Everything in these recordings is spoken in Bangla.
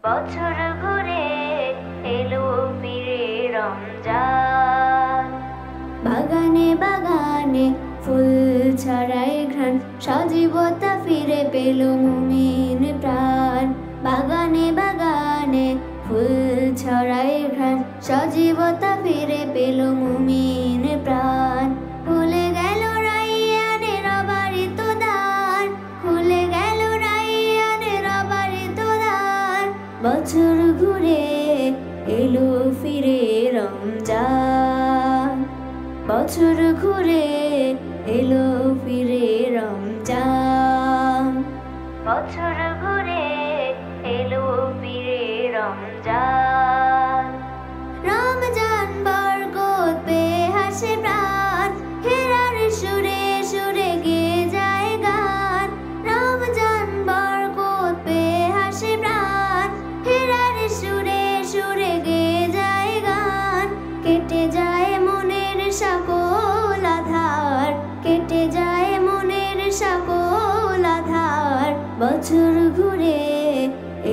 বছর ঘুরে এলো ফিরে রমজান। বাগানে বাগানে ফুল ছড়ায় ঘ্রাণ, সজীবতা ফিরে পেল মুমিন প্রাণ। বাগানে বাগানে ফুল ছড়ায় ঘ্রাণ, সজীবতা ফিরে পেল মুমিন প্রাণ। খুলে গেল রাইয়ানের অবারিত দ্বার, খুলে গেল রাইয়ানের অবারিত দ্বার। বছর ঘুরে এলো ফিরে রমজান, বছর ঘুরে এলো ফিরে রমজান। বছর ঘুরে এলো ফিরে রমজান। রমজান বরকত পেয়ে হাসে প্রাণ, হেরার সুরে সুরে গেয়ে যায় গান। রমজান বরকত পেয়ে হাসে প্রাণ, হেরার সুরে সুরে গেয়ে যায় গান। কেটে যায় মনের সকল আধার, কেটে যায় মনের সকল আধার। বছর ঘুরে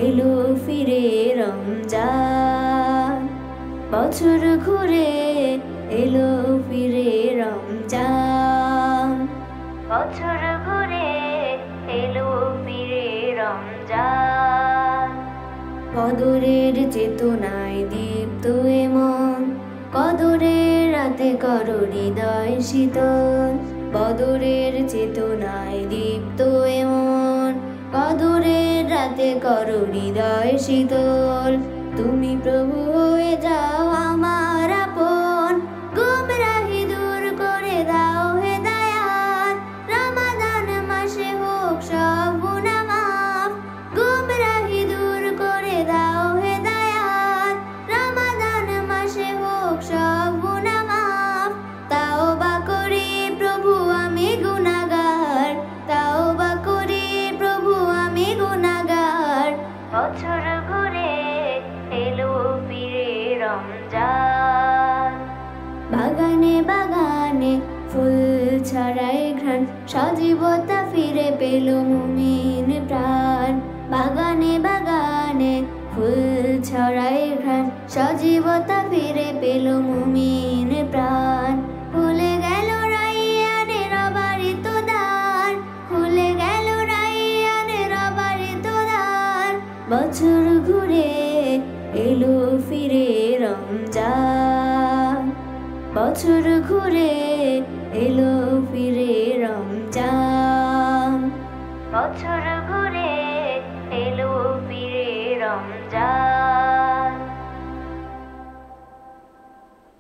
এলো ফিরে রমজান, বছর ঘুরে এলো ফিরে রমজান। বছর ঘুরে এলো ফিরে রমজান। কদরের চেতনায় দীপ্ত এ মন, কদরের রাতে করো হৃদয় শীতল। বদরের চেতনায় দীপ্ত এ মন, কদরের রাতে করো হৃদয় শীতল। তুমি প্রভু হয়ে যাও আমার আপন, গুমরাহি দূর করে দাও হেদায়াত। রমাদান মাসে হোক সব গুনাহ মাফ, গুমরাহি দূর করে দাও হেদায়াত। রমাদান মাসে হোক সব গুনাহ মাফ। তাওবা করি প্রভু আমি গুনাহগার, তাওবা করি প্রভু আমি গুনাহগার। বছর ঘুরে এলো ফিরে রমজান। বাগানে বাগানে ফুল ছড়ায় ঘ্রাণ, সজীবতা ফিরে পেল মুমিন প্রাণ। বাগানে বাগানে ফুল ছড়ায় ঘ্রাণ, সজীবতা ফিরে পেল মুমিন প্রাণ। খুলে গেল রাইয়ানের অবারিত দ্বার, খুলে গেল রাইয়ানের অবারিত দ্বার। বছর ঘুরে এলো ফিরে রমজান, বছর ঘুরে এলো ফিরে রমজান। বছর